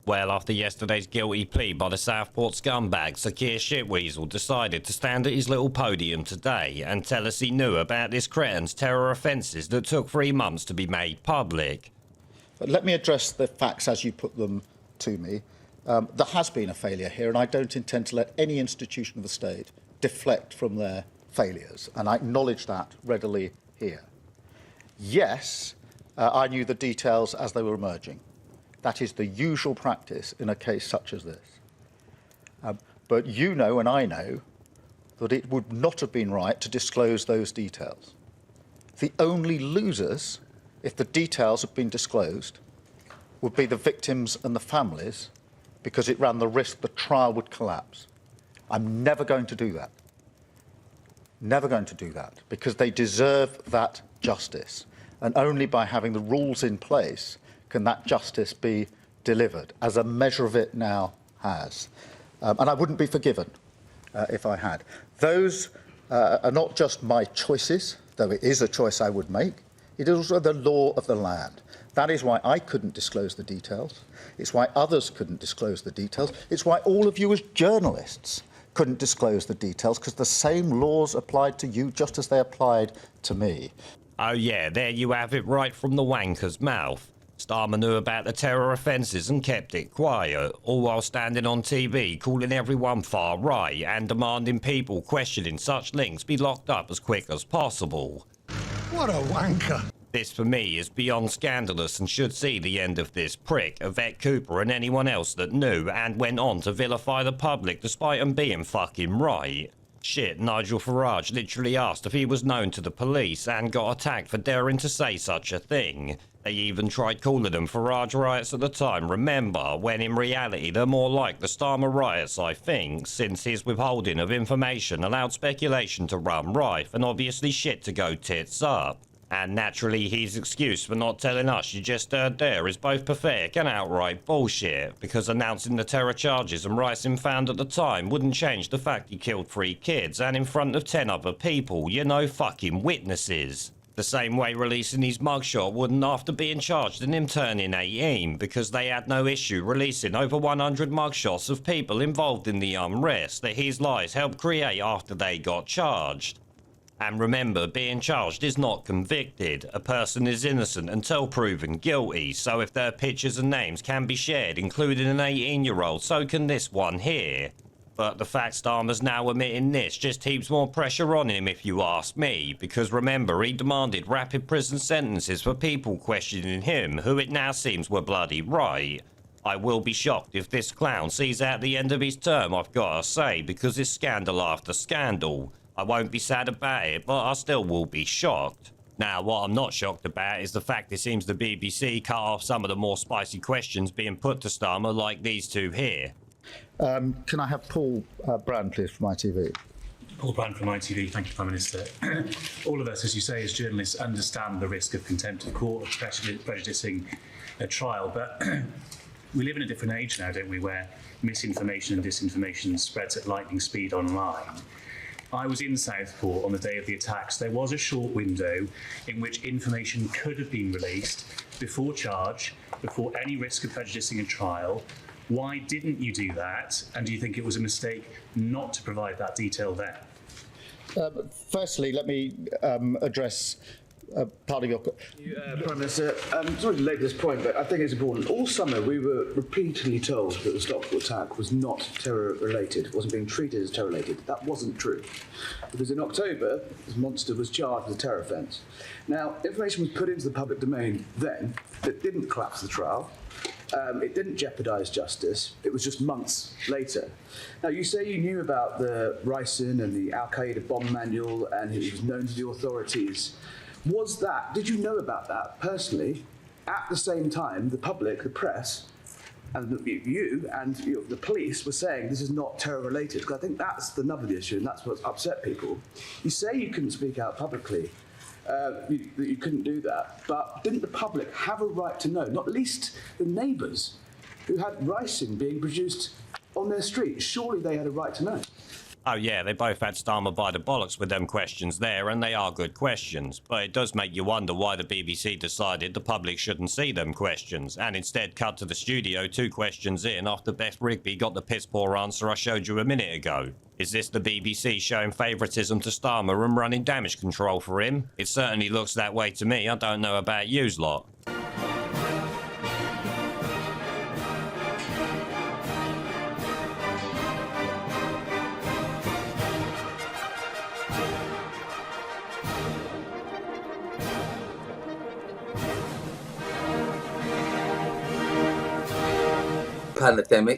Well, after yesterday's guilty plea by the Southport scumbag, Sir Keir Shitweasel decided to stand at his little podium today and tell us he knew about this cretin's terror offences that took 3 months to be made public. But let me address the facts as you put them to me. There has been a failure here, and I don't intend to let any institution of the state deflect from their failures, and I acknowledge that readily here. Yes, I knew the details as they were emerging. That is the usual practice in a case such as this. But you know and I know that it would not have been right to disclose those details. The only losers, if the details had been disclosed, would be the victims and the families, because it ran the risk the trial would collapse. I'm never going to do that. Never going to do that, because they deserve that justice. And only by having the rules in place can that justice be delivered, as a measure of it now has. And I wouldn't be forgiven if I had. Those are not just my choices, though it is a choice I would make. It is also the law of the land. That is why I couldn't disclose the details. It's why others couldn't disclose the details. It's why all of you as journalists couldn't disclose the details, because the same laws applied to you just as they applied to me. Oh yeah, there you have it right from the wanker's mouth. Starmer knew about the terror offences and kept it quiet, all while standing on TV calling everyone far right and demanding people questioning such links be locked up as quick as possible. What a wanker! This for me is beyond scandalous and should see the end of this prick, Yvette Cooper and anyone else that knew and went on to vilify the public despite them being fucking right. Shit, Nigel Farage literally asked if he was known to the police and got attacked for daring to say such a thing. They even tried calling them Farage riots at the time, remember, when in reality they're more like the Starmer riots, I think, since his withholding of information allowed speculation to run rife and obviously shit to go tits up. And naturally his excuse for not telling us you just heard there is both pathetic and outright bullshit, because announcing the terror charges and rights him found at the time wouldn't change the fact he killed 3 kids and in front of 10 other people, you know, fucking witnesses. The same way releasing his mugshot wouldn't after being charged and him turning 18, because they had no issue releasing over 100 mugshots of people involved in the unrest that his lies helped create after they got charged. And remember, being charged is not convicted. A person is innocent until proven guilty, so if their pictures and names can be shared, including an 18-year-old, so can this one here. But the fact Starmer's now admitting this just heaps more pressure on him if you ask me, because remember, he demanded rapid prison sentences for people questioning him, who it now seems were bloody right. I will be shocked if this clown sees out the end of his term, I've gotta say, because it's scandal after scandal. I won't be sad about it, but I still will be shocked. Now, what I'm not shocked about is the fact it seems the BBC cut off some of the more spicy questions being put to Starmer, like these two here. Can I have Paul Brand, please, from ITV? Paul Brand from ITV. Thank you, Prime Minister. All of us, as you say, as journalists, understand the risk of contempt of court, of prejudicing a trial, but we live in a different age now, don't we, where misinformation and disinformation spreads at lightning speed online. I was in Southport on the day of the attacks. There was a short window in which information could have been released before charge, before any risk of prejudicing a trial. Why didn't you do that? And do you think it was a mistake not to provide that detail then? Firstly, let me address part of your... Prime Minister, sorry to labour this point, but I think it's important. All summer we were repeatedly told that the Stockport attack was not terror-related, it wasn't being treated as terror-related. That wasn't true, because in October, this monster was charged with a terror offence. Now, information was put into the public domain then that didn't collapse the trial. It didn't jeopardise justice. It was just months later. Now, you say you knew about the ricin and the Al-Qaeda bomb manual, and it was known to the authorities. Did you know about that personally at the same time the public, the press, and you and the police were saying this is not terror related? Because I think that's the nub of the issue, and that's what's upset people. You say you couldn't speak out publicly, that you couldn't do that, but didn't the public have a right to know, not least the neighbours who had ricin being produced on their street? Surely they had a right to know. Oh yeah, they both had Starmer by the bollocks with them questions there, and they are good questions. But it does make you wonder why the BBC decided the public shouldn't see them questions, and instead cut to the studio 2 questions in after Beth Rigby got the piss poor answer I showed you a minute ago. Is this the BBC showing favouritism to Starmer and running damage control for him? It certainly looks that way to me. I don't know about yous lot. Pandemic